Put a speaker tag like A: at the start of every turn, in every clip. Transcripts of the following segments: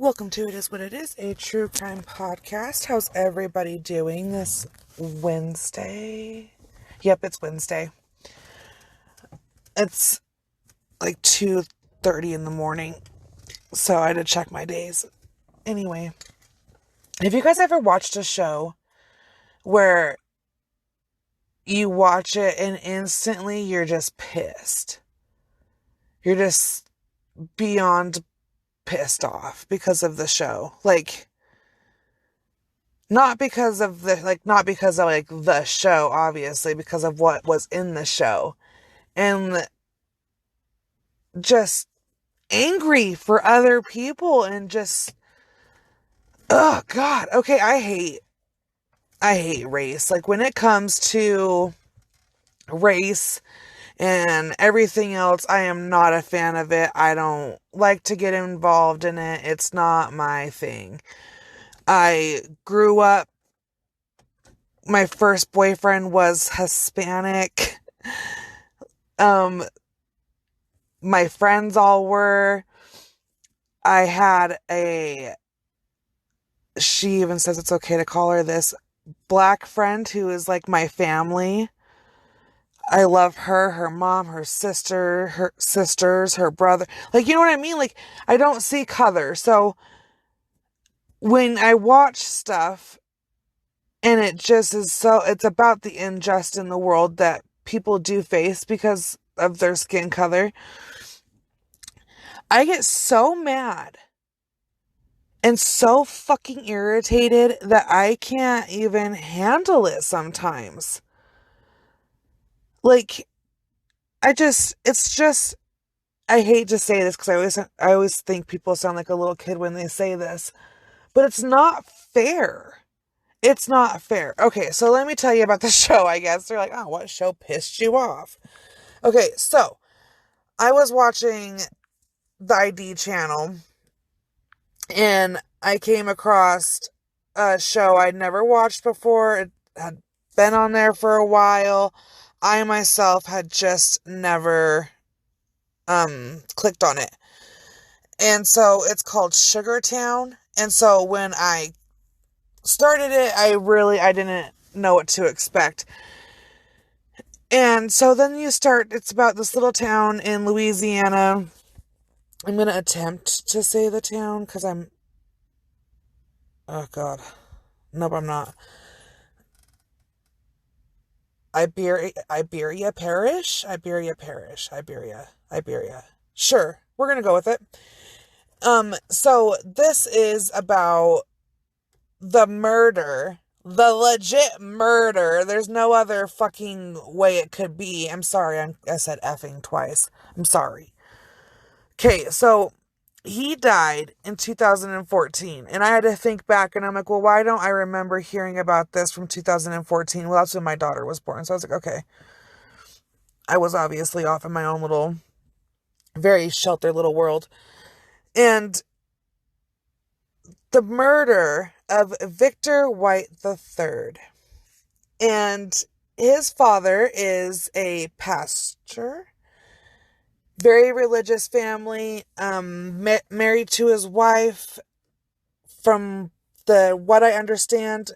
A: Welcome to It Is What It Is, a true crime podcast. How's everybody doing this Wednesday? Yep, it's Wednesday. It's like 2:30 in the morning, so I had to check my days. Anyway, have you guys ever watched a show where you watch it and instantly you're just pissed? You're just beyond pissed off because of the show. Not because of the show, obviously, because of what was in the show. And just angry for other people and just, oh God. Okay, I hate race. Like, when it comes to race and everything else, I am not a fan of it. I don't like to get involved in it. It's not my thing. I grew up, my first boyfriend was Hispanic. My friends all were. I had she even says it's okay to call her this, black friend who is like my family. I love her, her mom, her sister, her sisters, her brother. Like, you know what I mean? Like, I don't see color. So when I watch stuff and it just is it's about the injustice in the world that people do face because of their skin color, I get so mad and so fucking irritated that I can't even handle it sometimes. Like, I hate to say this because I always think people sound like a little kid when they say this, but it's not fair. It's not fair. Okay, so let me tell you about the show, I guess. They're like, oh, what show pissed you off? Okay, so I was watching the ID channel and I came across a show I'd never watched before. It had been on there for a while. I myself had just never clicked on it. And so it's called Sugar Town. And so when I started it, I didn't know what to expect. And so then it's about this little town in Louisiana. I'm going to attempt to say the town because oh God. Nope, I'm not. Iberia Parish. Sure, we're going to go with it. So this is about the murder, the legit murder. There's no other fucking way it could be. I'm sorry, I said effing twice. I'm sorry. Okay, so he died in 2014, and I had to think back, and I'm like, well, why don't I remember hearing about this from 2014? Well, that's when my daughter was born, so I was like, okay. I was obviously off in my own little, very sheltered little world. And the murder of Victor White III. And his father is a pastor, very religious family, married to his wife, from what I understand,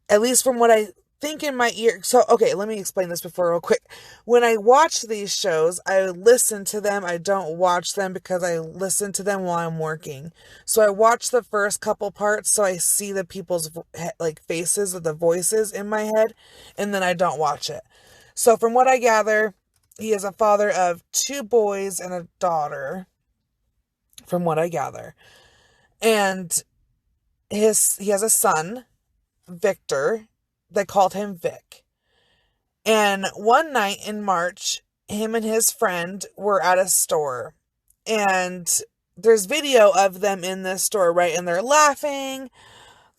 A: at least from what I think in my ear. So, okay, let me explain this before real quick. When I watch these shows, I listen to them. I don't watch them because I listen to them while I'm working. So I watch the first couple parts so I see the people's faces of the voices in my head, and then I don't watch it. So from what I gather, he is a father of 2 boys and a daughter, from what I gather. And he has a son, Victor. They called him Vic. And one night in March, him and his friend were at a store. And there's video of them in this store, right? And they're laughing.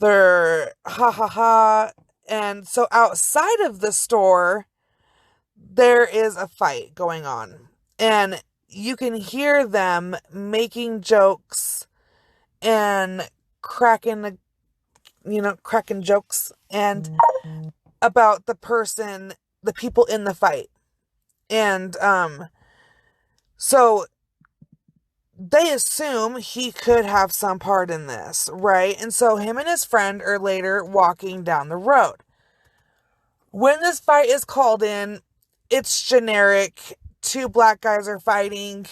A: They're ha ha ha. And so outside of the store, there is a fight going on. And you can hear them making jokes and cracking jokes and about the people in the fight. And so they assume he could have some part in this, right? And so him and his friend are later walking down the road. When this fight is called in, it's generic. Two black guys are fighting.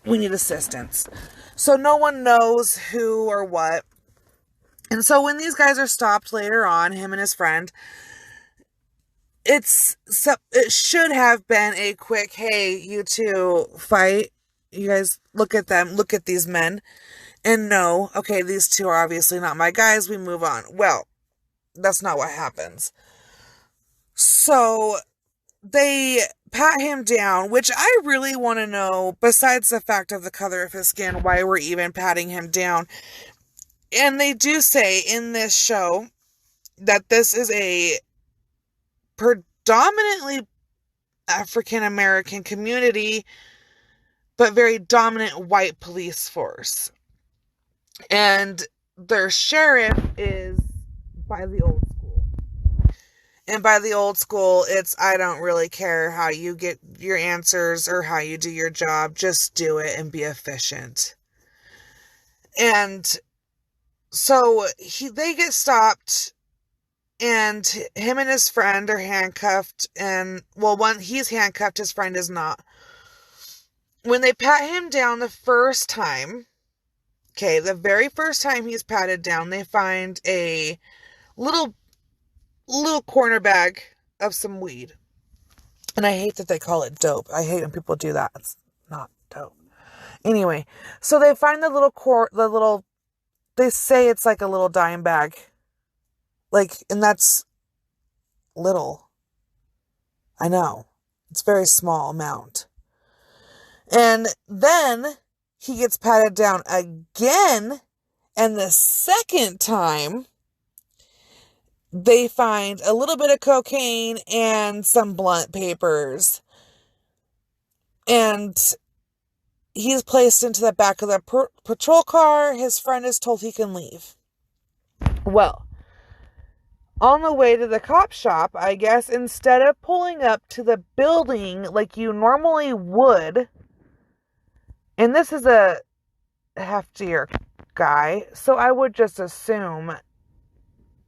A: We need assistance. So no one knows who or what. And so when these guys are stopped later on, him and his friend, it should have been a quick, hey, you two fight. You guys look at them, look at these men, and know, okay, these two are obviously not my guys. We move on. Well, that's not what happens. So they pat him down, which I really want to know, besides the fact of the color of his skin, why we're even patting him down. And they do say in this show that this is a predominantly African American community, but very dominant white police force. And their sheriff is by the old school. And by the old school, it's, I don't really care how you get your answers or how you do your job. Just do it and be efficient. And so they get stopped, and him and his friend are handcuffed. And, well, he's handcuffed, his friend is not. When they pat him down the first time, the very first time he's patted down, they find a little corner bag of some weed. And I hate that they call it dope. I hate when people do that. It's not dope. Anyway, so they find they say it's like a little dime bag. And that's little. I know. It's a very small amount. And then he gets patted down again. And the second time, they find a little bit of cocaine and some blunt papers. And he's placed into the back of the patrol car. His friend is told he can leave. Well, on the way to the cop shop, I guess, instead of pulling up to the building like you normally would, and this is a heftier guy, so I would just assume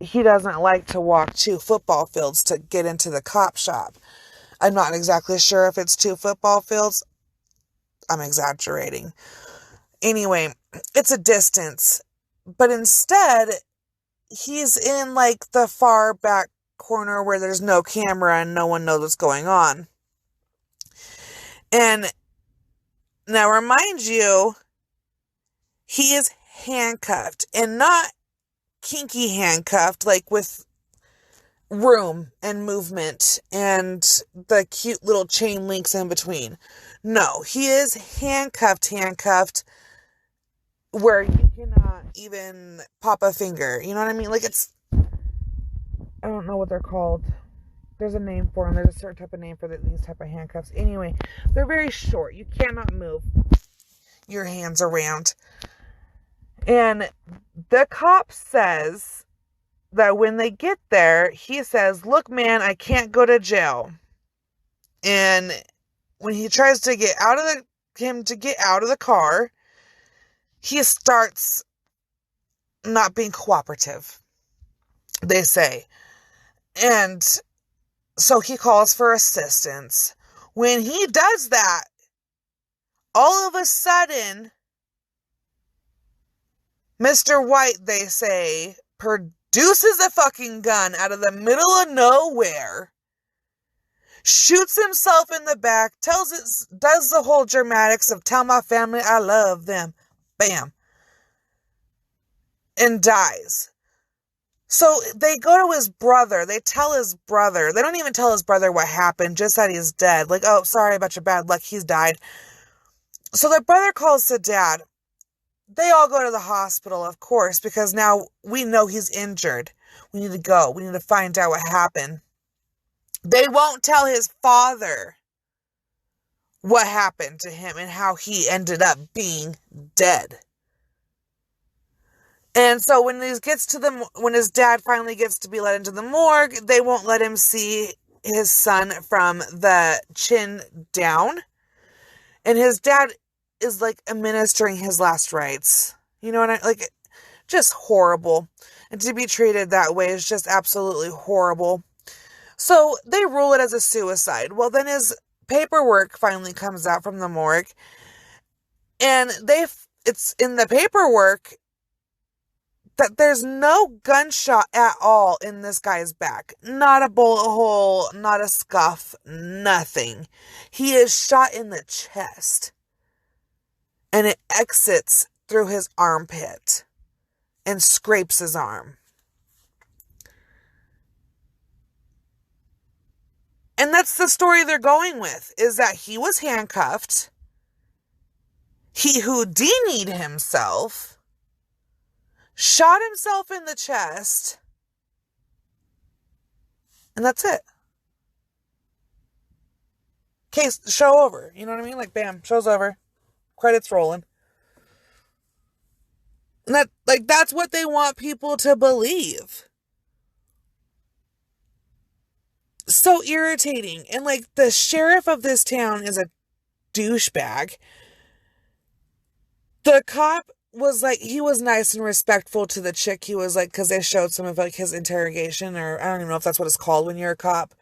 A: he doesn't like to walk 2 football fields to get into the cop shop. I'm not exactly sure if it's 2 football fields. I'm exaggerating. Anyway, it's a distance. But instead, he's in the far back corner where there's no camera and no one knows what's going on. And now remind you, he is handcuffed, and not kinky handcuffed, with room and movement and the cute little chain links in between. No, he is handcuffed where you cannot even pop a finger. You know what I mean? I don't know what they're called. There's a name for them. There's a certain type of name for these type of handcuffs. Anyway, they're very short. You cannot move your hands around. And the cop says that when they get there, he says, look, man, I can't go to jail. And when he tries to get out of the car, he starts not being cooperative, they say. And so he calls for assistance. When he does that, all of a sudden, Mr. White, they say, produces a fucking gun out of the middle of nowhere, shoots himself in the back, does the whole dramatics of tell my family I love them, bam, and dies. So they go to his brother, they tell his brother, they don't even tell his brother what happened, just that he's dead. Oh, sorry about your bad luck, he's died. So the brother calls the dad. They all go to the hospital, of course, because now we know he's injured. We need to go. We need to find out what happened. They won't tell his father what happened to him and how he ended up being dead. And so when his dad finally gets to be let into the morgue, they won't let him see his son from the chin down. And his dad is like administering his last rites. You know what I like? Just horrible. And to be treated that way is just absolutely horrible. So they rule it as a suicide. Well, then his paperwork finally comes out from the morgue, and it's in the paperwork that there's no gunshot at all in this guy's back. Not a bullet hole, not a scuff, nothing. He is shot in the chest, and it exits through his armpit and scrapes his arm. And that's the story they're going with, is that he was handcuffed. He Houdini'd himself, shot himself in the chest, and that's it. Case, show over. You know what I mean? Like, bam, show's over. Credits rolling. And that's what they want people to believe. So irritating. And like, the sheriff of this town is a douchebag. The cop was like, he was nice and respectful to the chick. He was like, because they showed some of like his interrogation, or I don't even know if that's what it's called when you're a cop.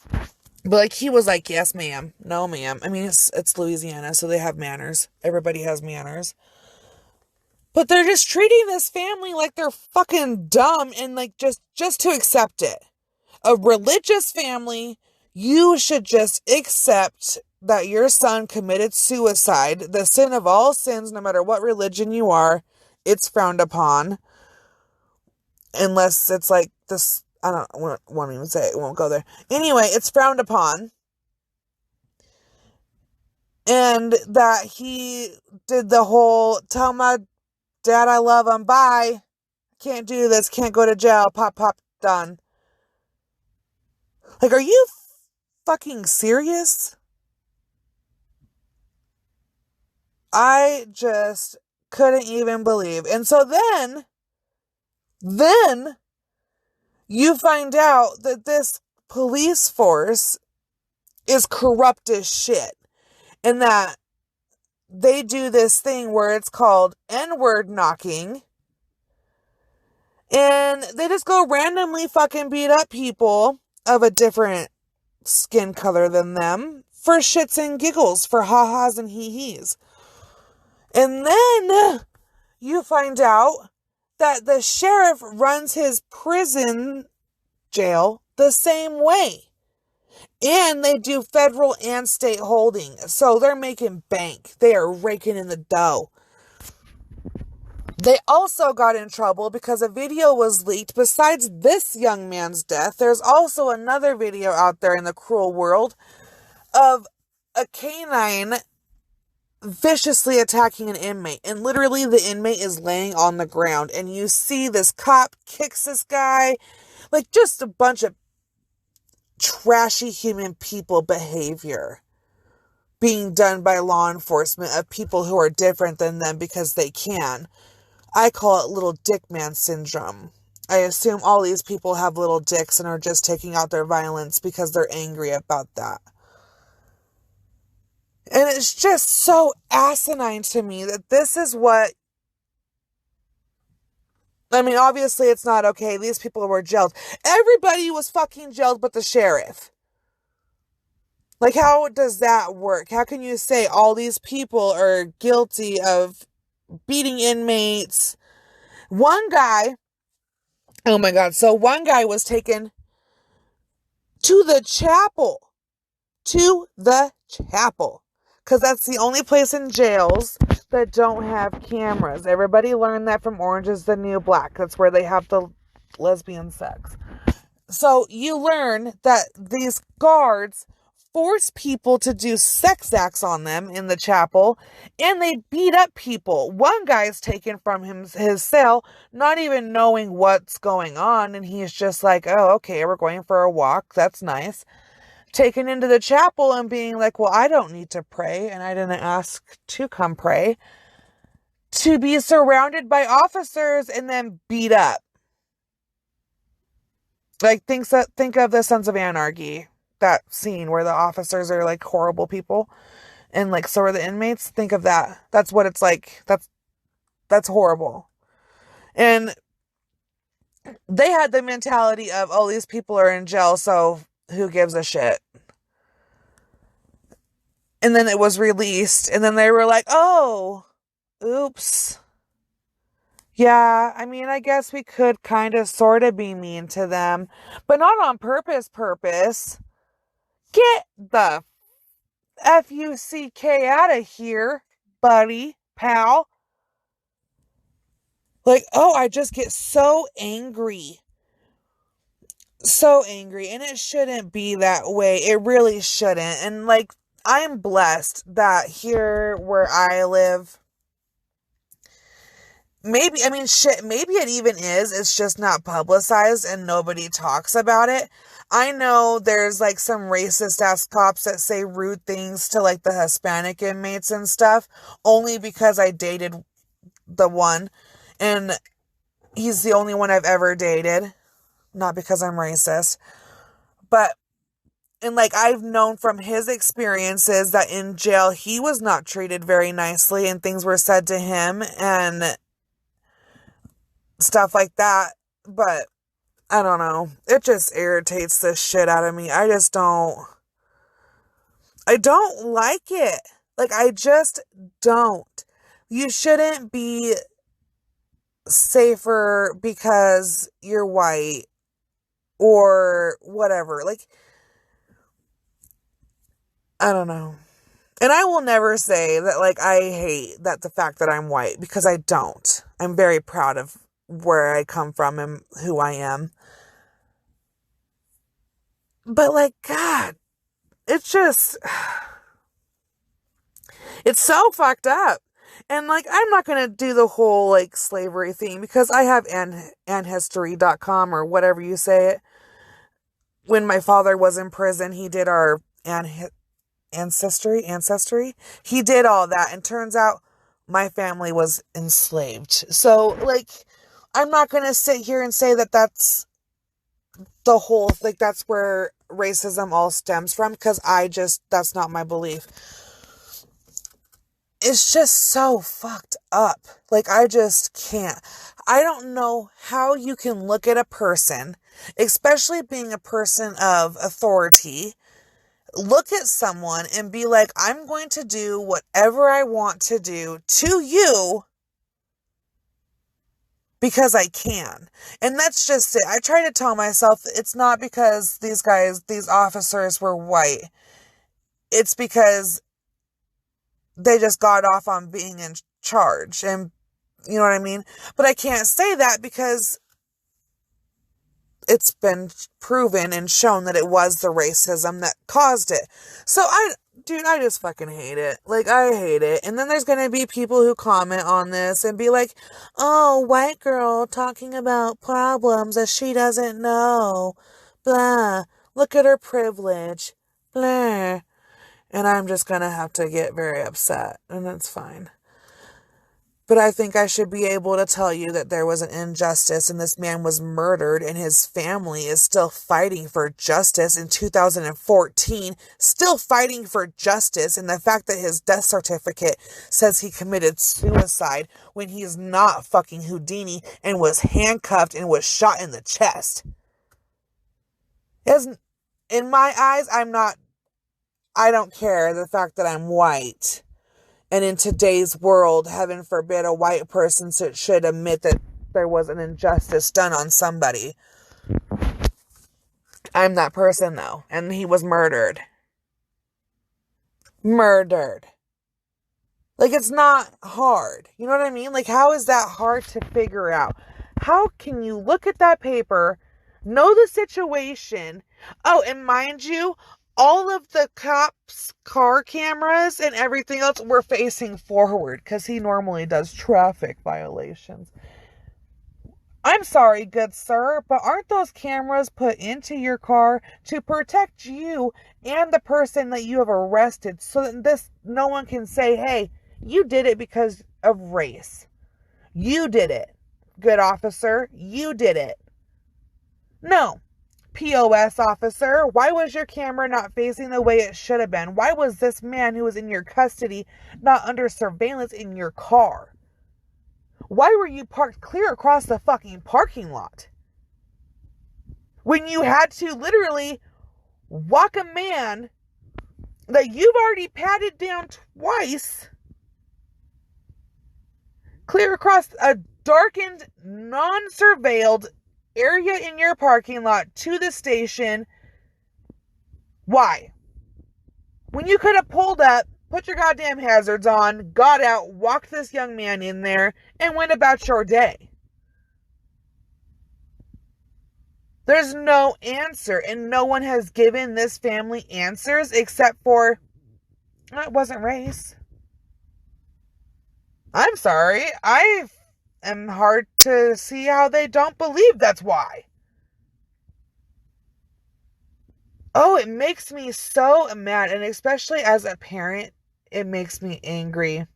A: But like, he was like, yes, ma'am. No, ma'am. I mean, it's Louisiana, so they have manners. Everybody has manners. But they're just treating this family like they're fucking dumb, and like just to accept it. A religious family, you should just accept that your son committed suicide. The sin of all sins, no matter what religion you are, it's frowned upon. Unless it's like this, I won't even say it, won't go there. Anyway, it's frowned upon. And that he did the whole, tell my dad I love him, bye. Can't do this, can't go to jail, pop, pop, done. Like, are you fucking serious? I just couldn't even believe. And so then you find out that this police force is corrupt as shit. And that they do this thing where it's called N-word knocking. And they just go randomly fucking beat up people of a different skin color than them for shits and giggles, for ha-has and hee-hees. And then you find out that the sheriff runs his prison jail the same way. And they do federal and state holding. So they're making bank. They are raking in the dough. They also got in trouble because a video was leaked. Besides this young man's death, there's also another video out there in the cruel world of a canine viciously attacking an inmate. And literally the inmate is laying on the ground. And you see this cop kicks this guy. Like, just a bunch of trashy human people behavior being done by law enforcement of people who are different than them because they can. I call it little dick man syndrome. I assume all these people have little dicks and are just taking out their violence because they're angry about that. And it's just so asinine to me that this is what... I mean, obviously it's not okay. These people were jailed. Everybody was fucking jailed but the sheriff. Like, how does that work? How can you say all these people are guilty of beating inmates? One guy, oh my God, so one guy was taken to the chapel. Because that's the only place in jails that don't have cameras. Everybody learned that from Orange is the New Black. That's where they have the lesbian sex. So you learn that these guards force people to do sex acts on them in the chapel, and they beat up people. One guy is taken from his cell, not even knowing what's going on, and he's just like, oh, okay, we're going for a walk. That's nice. Taken into the chapel and being like, well, I don't need to pray, and I didn't ask to come pray. To be surrounded by officers and then beat up. Like, think of the Sons of Anarchy. That scene where the officers are like horrible people. And like, so are the inmates. Think of that. That's what it's like. That's horrible. And they had the mentality of, oh, these people are in jail, so who gives a shit? And then it was released, and then they were like, oh, oops. Yeah, I mean, I guess we could kind of sort of be mean to them, but not on purpose. Get the F-U-C-K out of here, buddy, pal. Like, oh, I just get so angry. So angry, and it shouldn't be that way. It really shouldn't. And like, I'm blessed that here where I live, maybe, I mean, shit, maybe it even is. It's just not publicized and nobody talks about it. I know there's like some racist ass cops that say rude things to like the Hispanic inmates and stuff, only because I dated the one, and he's the only one I've ever dated. Not because I'm racist, but, and like, I've known from his experiences that in jail, he was not treated very nicely and things were said to him and stuff like that. But I don't know. It just irritates the shit out of me. I don't like it. Like, I just don't. You shouldn't be safer because you're white or whatever. Like, I don't know. And I will never say that, like, I hate that the fact that I'm white, because I don't. I'm very proud of where I come from and who I am. But, like, God, it's just, it's so fucked up. And, like, I'm not going to do the whole, like, slavery thing, because I have ancestry.com or whatever you say it. When my father was in prison, he did our ancestry. He did all that, and turns out my family was enslaved. So, like, I'm not going to sit here and say that that's the whole, like, that's where racism all stems from, because that's not my belief. It's just so fucked up. Like, I just can't. I don't know how you can look at a person, especially being a person of authority, look at someone and be like, I'm going to do whatever I want to do to you because I can. And that's just it. I try to tell myself it's not because these officers were white. It's because they just got off on being in charge. And you know what I mean? But I can't say that because it's been proven and shown that it was the racism that caused it. So I just fucking hate it. Like, I hate it. And then there's going to be people who comment on this and be like, oh, white girl talking about problems that she doesn't know. Blah. Look at her privilege. Blah. And I'm just going to have to get very upset. And that's fine. But I think I should be able to tell you that there was an injustice and this man was murdered and his family is still fighting for justice in 2014, still fighting for justice. And the fact that his death certificate says he committed suicide when he is not fucking Houdini and was handcuffed and was shot in the chest. In my eyes, I don't care the fact that I'm white. And in today's world, heaven forbid a white person should admit that there was an injustice done on somebody. I'm that person, though. And he was murdered. Murdered. Like, it's not hard. You know what I mean? Like, how is that hard to figure out? How can you look at that paper, know the situation? Oh, and mind you, all of the cops' car cameras and everything else were facing forward because he normally does traffic violations. I'm sorry, good sir, but aren't those cameras put into your car to protect you and the person that you have arrested so that no one can say, hey, you did it because of race. You did it. Good officer, you did it. No. POS officer, why was your camera not facing the way it should have been? Why was this man who was in your custody not under surveillance in your car? Why were you parked clear across the fucking parking lot? When you had to literally walk a man that you've already patted down twice clear across a darkened, non-surveilled area in your parking lot to the station. Why? When you could have pulled up, put your goddamn hazards on, got out, walked this young man in there, and went about your day. There's no answer, and no one has given this family answers except for, it wasn't race. I'm sorry. I am hard to see how they don't believe that's why. Oh, it makes me so mad, and especially as a parent, it makes me angry.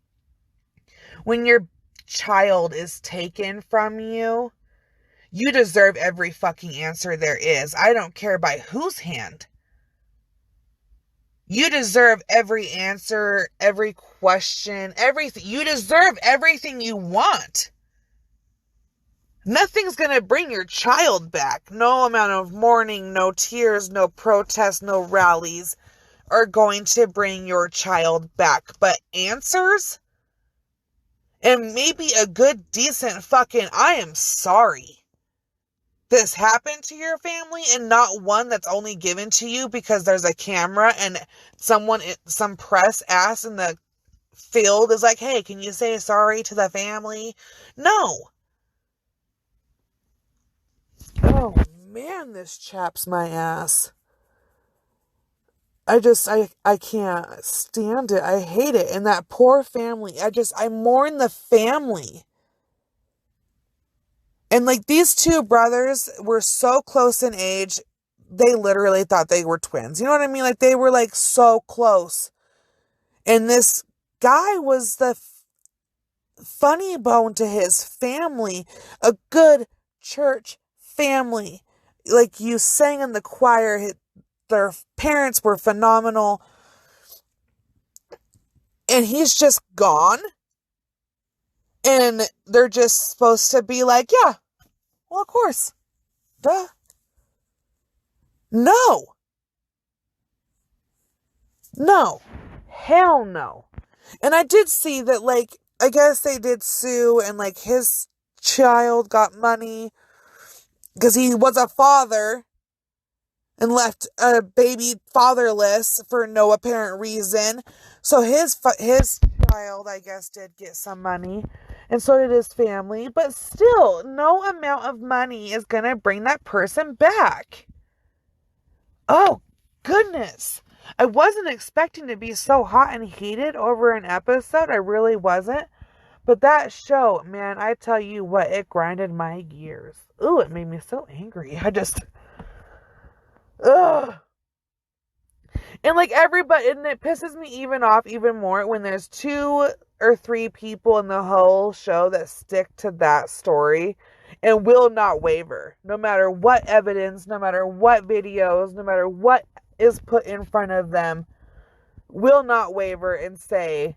A: When your child is taken from you, you deserve every fucking answer there is. I don't care by whose hand. You deserve every answer, every question, everything. You deserve everything you want. Nothing's going to bring your child back. No amount of mourning, no tears, no protests, no rallies are going to bring your child back. But answers? And maybe a good, decent fucking, I am sorry this happened to your family, and not one that's only given to you because there's a camera and some press ass in the field is like, hey, can you say sorry to the family? No. Oh man, this chaps my ass. I can't stand it. I hate it. And that poor family, I mourn the family. And like, these two brothers were so close in age, they literally thought they were twins. You know what I mean? Like, they were like so close. And this guy was the funny bone to his family, a good church family. Like, you sang in the choir, their parents were phenomenal. And he's just gone. And they're just supposed to be like, yeah, well, of course. Duh. No. No. Hell no. And I did see that, like, I guess they did sue, and, like, his child got money because he was a father and left a baby fatherless for no apparent reason. So his child, I guess, did get some money. And so did his family. But still, no amount of money is going to bring that person back. Oh, goodness. I wasn't expecting to be so hot and heated over an episode. I really wasn't. But that show, man, I tell you what, it grinded my gears. Ooh, it made me so angry. Ugh. And like everybody, and it pisses me even off even more when there's 2 or 3 people in the whole show that stick to that story and will not waver. No matter what evidence, no matter what videos, no matter what is put in front of them, will not waver and say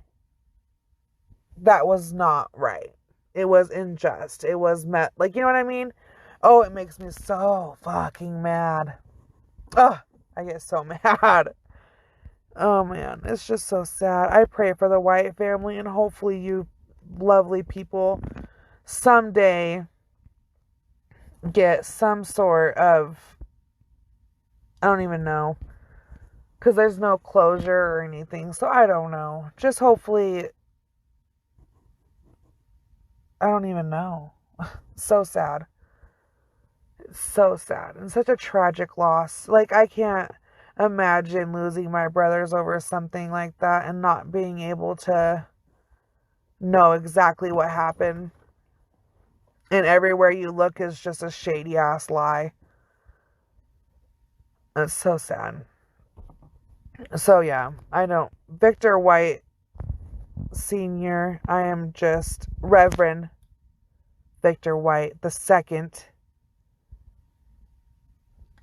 A: that was not right. It was unjust. It was like, you know what I mean? Oh, it makes me so fucking mad. Ugh, I get so mad. Oh man, it's just so sad. I pray for the White family, and hopefully you lovely people someday get some sort of, I don't even know, because there's no closure or anything, so I don't know. Just hopefully, I don't even know. So sad. So sad, and such a tragic loss. Like, I can't imagine losing my brothers over something like that and not being able to know exactly what happened. And everywhere you look is just a shady ass lie. It's so sad. So yeah, Victor White Sr., I am just Reverend Victor White the second.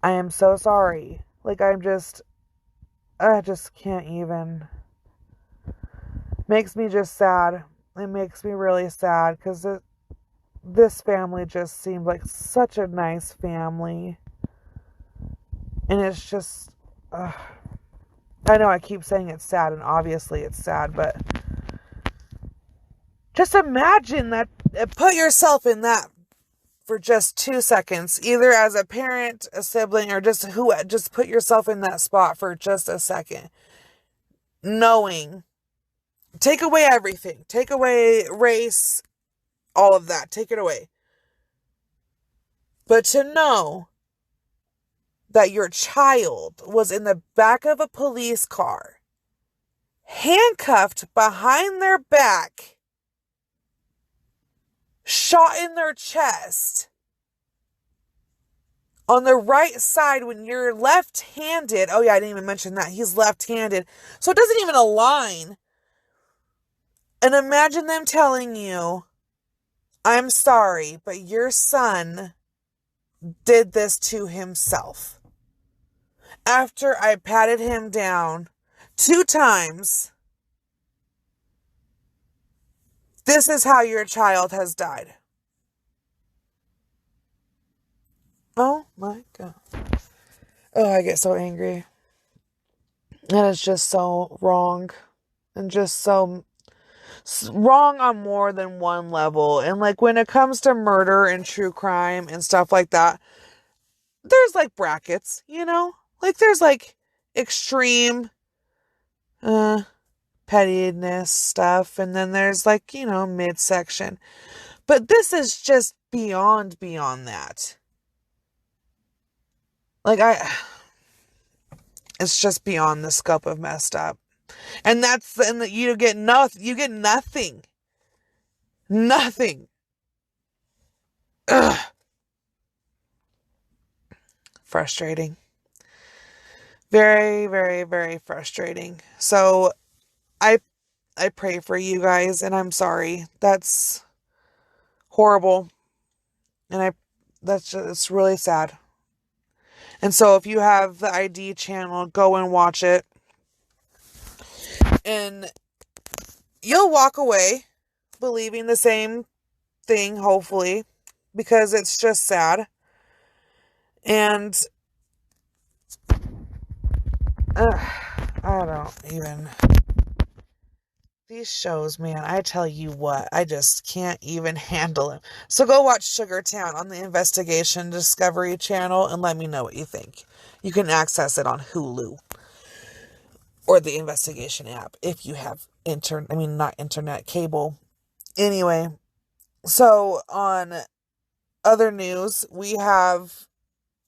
A: I am so sorry. Like, I just can't even. Makes me just sad. It makes me really sad because this family just seemed like such a nice family. And it's just, I know I keep saying it's sad, and obviously it's sad, but just imagine that, put yourself in that for just 2 seconds, either as a parent, a sibling, or just put yourself in that spot for just a second. Knowing, take away everything, take away race, all of that, take it away. But to know that your child was in the back of a police car, handcuffed behind their back, shot in their chest, on the right side when you're left-handed. Oh yeah, I didn't even mention that. He's left-handed. So it doesn't even align. And imagine them telling you, I'm sorry, but your son did this to himself. After I patted him down 2 times, this is how your child has died. Oh my God. Oh, I get so angry. That is just so wrong. And just so wrong on more than one level. And like when it comes to murder and true crime and stuff like that, there's like brackets, you know? Like there's like extreme pettiness stuff, and then there's like, you know, midsection. But this is just beyond that. Like it's just beyond the scope of messed up. And you get nothing. Nothing. Ugh. Frustrating. Very, very, very frustrating. So I pray for you guys, and I'm sorry. That's horrible. And it's really sad. And so if you have the ID channel, go and watch it. And you'll walk away believing the same thing, hopefully, because it's just sad. And I don't even. These shows, man, I tell you what, I just can't even handle them. So go watch Sugartown on the Investigation Discovery Channel and let me know what you think. You can access it on Hulu or the Investigation app if you have not internet, cable. Anyway, so on other news, we have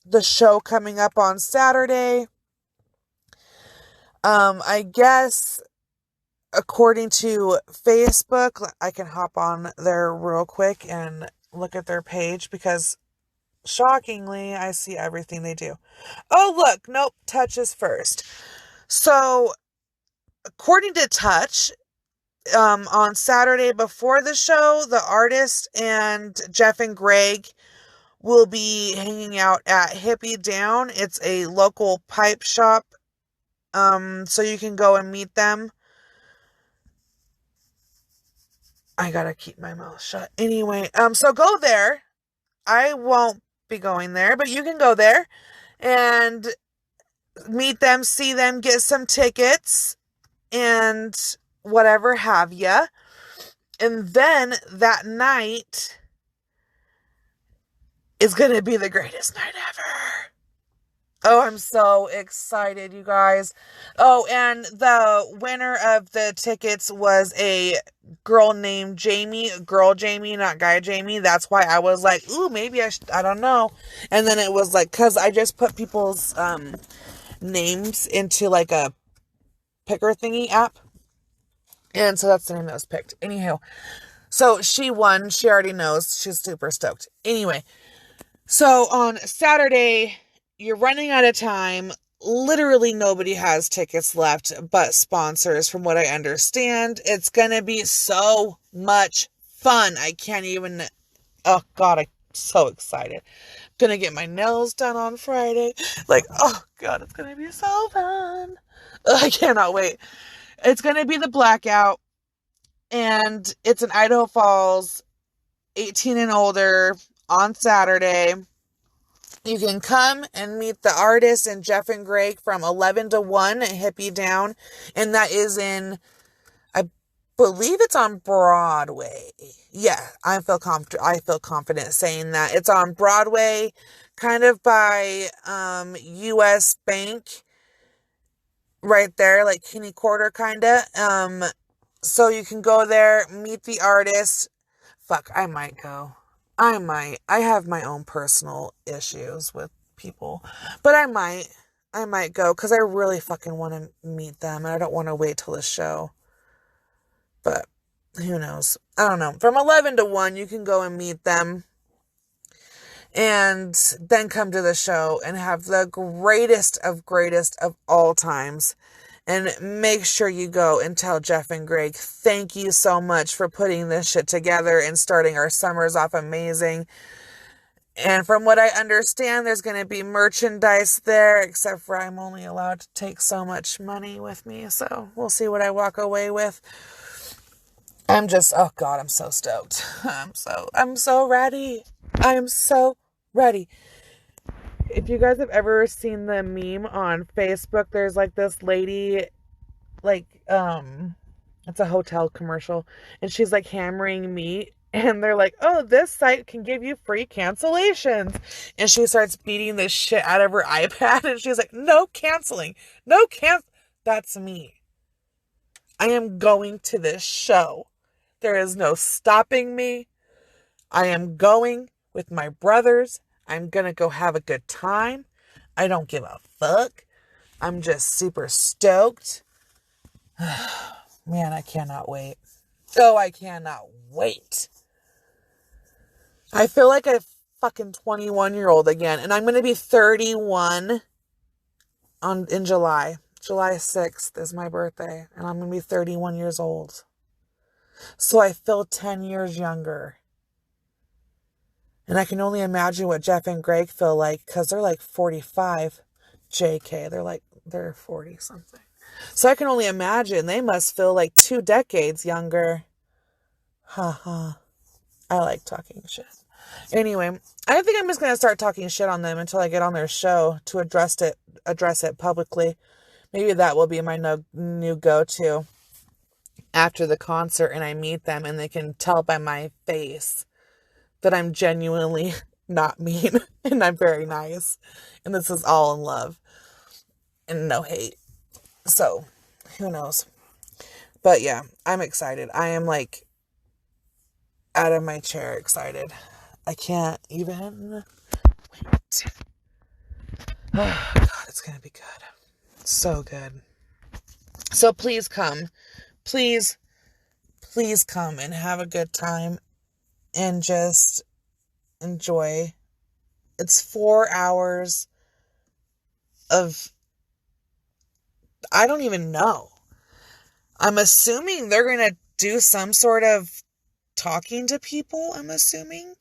A: the show coming up on Saturday. I guess according to Facebook, I can hop on there real quick and look at their page because shockingly, I see everything they do. Oh, look, nope, Touch is first. So, according to Touch, on Saturday before the show, the artist and Jeff and Greg will be hanging out at Hippie Down. It's a local pipe shop. So you can go and meet them. I gotta keep my mouth shut. Anyway, so go there. I won't be going there, but you can go there and meet them, see them, get some tickets, and whatever have ya. And then that night is gonna be the greatest night ever. Oh, I'm so excited, you guys. Oh, and the winner of the tickets was a girl named Jamie. Girl Jamie, not guy Jamie. That's why I was like, ooh, maybe I don't know. And then it was like, because I just put people's names into like a picker thingy app. And so that's the name that was picked. Anyhow, so she won. She already knows. She's super stoked. Anyway, so on Saturday, you're running out of time. Literally nobody has tickets left but sponsors, from what I understand. It's going to be so much fun. I can't even... Oh, God, I'm so excited. Gonna get my nails done on Friday. Like, oh God, it's gonna be so fun. I cannot wait. It's gonna be the Blackout, and it's in Idaho Falls, 18 and older, on Saturday. You can come and meet the artist and Jeff and Greg from 11 to 1 at Hippie Down. And that is in, I believe it's on Broadway. Yeah, I feel confident saying that. It's on Broadway, kind of by US Bank, right there, like Kinney Quarter, kind of. So you can go there, meet the artist. Fuck, I might go. I have my own personal issues with people, but I might go because I really fucking want to meet them and I don't want to wait till the show. But who knows? I don't know. From 11 to 1, you can go and meet them and then come to the show and have the greatest of all times. And make sure you go and tell Jeff and Greg, thank you so much for putting this shit together and starting our summers off amazing. And from what I understand, there's going to be merchandise there, except for I'm only allowed to take so much money with me. So we'll see what I walk away with. Oh God, I'm so stoked. I'm so ready. I am so ready. If you guys have ever seen the meme on Facebook, there's like this lady, like, it's a hotel commercial, and she's like hammering meat, and they're like, oh, this site can give you free cancellations. And she starts beating the shit out of her iPad, and she's like, no canceling. That's me. I am going to this show. There is no stopping me. I am going with my brothers. I'm going to go have a good time. I don't give a fuck. I'm just super stoked. Man, I cannot wait. Oh, I cannot wait. I feel like a fucking 21-year-old again. And I'm going to be 31 in July. July 6th is my birthday. And I'm going to be 31 years old. So I feel 10 years younger. And I can only imagine what Jeff and Greg feel like because they're like 45. JK, they're 40 something. So I can only imagine they must feel like 2 decades younger. Haha. I like talking shit. Anyway, I think I'm just going to start talking shit on them until I get on their show to address it publicly. Maybe that will be my new go-to after the concert and I meet them and they can tell by my face that I'm genuinely not mean and I'm very nice. And this is all in love and no hate. So, who knows? But yeah, I'm excited. I am like out of my chair excited. I can't even wait. Oh, God, it's going to be good. So good. So please come. Please come and have a good time. And just enjoy. It's 4 hours of, I don't even know. I'm assuming they're going to do some sort of talking to people, I'm assuming.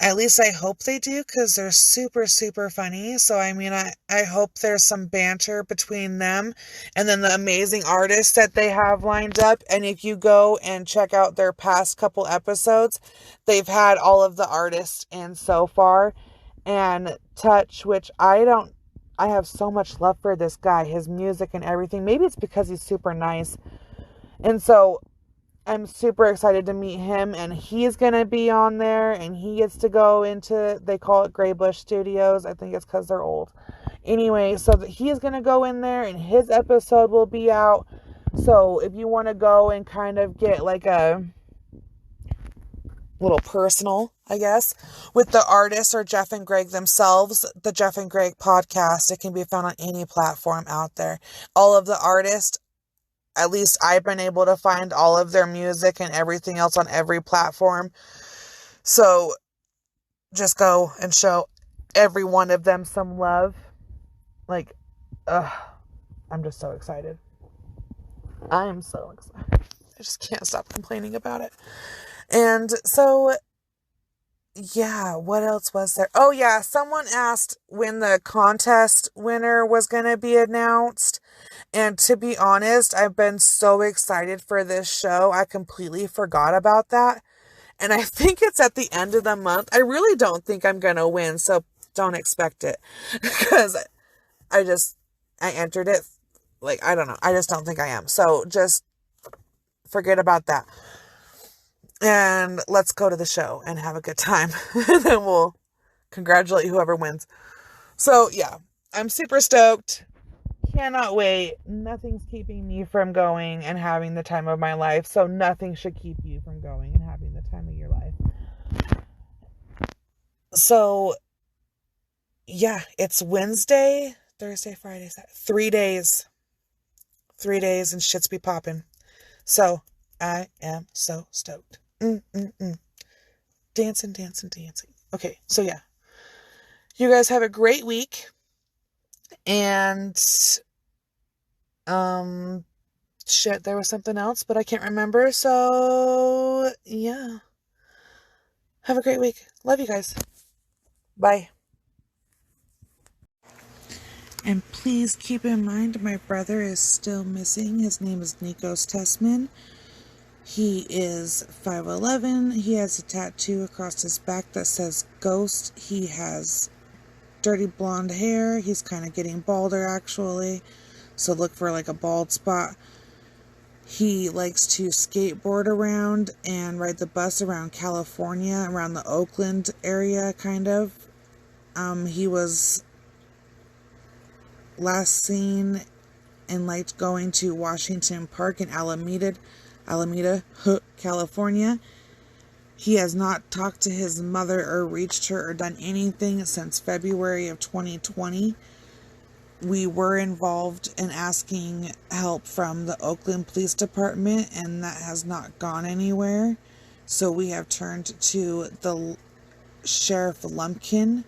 A: At least I hope they do, because they're super, super funny. So, I mean, I hope there's some banter between them and then the amazing artists that they have lined up. And if you go and check out their past couple episodes, they've had all of the artists in so far. And Touch, which I have so much love for this guy, his music and everything. Maybe it's because he's super nice. And so I'm super excited to meet him, and he's going to be on there, and he gets to go into, they call it Gray Bush Studios. I think it's because they're old. Anyway, so he's going to go in there, and his episode will be out. So if you want to go and kind of get like a little personal, I guess, with the artists or Jeff and Greg themselves, the Jeff and Greg podcast, it can be found on any platform out there. All of the artists, at least I've been able to find all of their music and everything else on every platform. So just go and show every one of them some love. Like, I'm just so excited. I am so excited. I just can't stop complaining about it. And so, yeah, what else was there? Oh, yeah, someone asked when the contest winner was going to be announced. And to be honest, I've been so excited for this show. I completely forgot about that. And I think it's at the end of the month. I really don't think I'm going to win, so don't expect it. Because I entered it. Like, I don't know. I just don't think I am. So just forget about that. And let's go to the show and have a good time. And then we'll congratulate whoever wins. So, yeah, I'm super stoked. Cannot wait. Nothing's keeping me from going and having the time of my life. So, nothing should keep you from going and having the time of your life. So, yeah, it's Wednesday, Thursday, Friday, Saturday. 3 days. 3 days and shit's be popping. So, I am so stoked. Dancing, dancing, dancing. Okay, so yeah. You guys have a great week. And, shit, there was something else, but I can't remember. So, yeah. Have a great week. Love you guys. Bye. And please keep in mind, my brother is still missing. His name is Nikos Tessman. He is 5'11". He has a tattoo across his back that says Ghost. He has dirty blonde hair. He's kind of getting balder, actually. So look for like a bald spot. He likes to skateboard around and ride the bus around California, around the Oakland area, kind of. He was last seen and liked going to Washington Park in Alameda, California. He has not talked to his mother or reached her or done anything since February of 2020. We were involved in asking help from the Oakland Police Department, and that has not gone anywhere. So we have turned to the Sheriff Lumpkin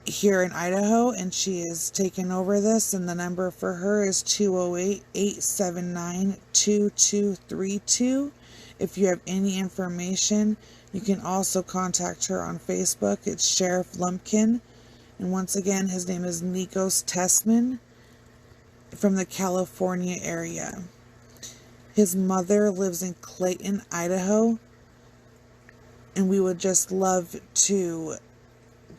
A: here in Idaho, and she is taking over this, and the number for her is 208-879-2232. If you have any information, you can also contact her on Facebook. It's Sheriff Lumpkin. And once again, his name is Nikos Tessman from the California area. His mother lives in Clayton, Idaho. And we would just love to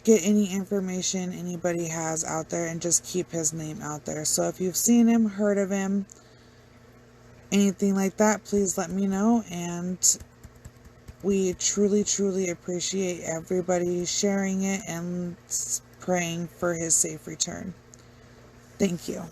A: get any information anybody has out there and just keep his name out there. So if you've seen him, heard of him, anything like that, please let me know. And we truly, truly appreciate everybody sharing it and praying for his safe return. Thank you.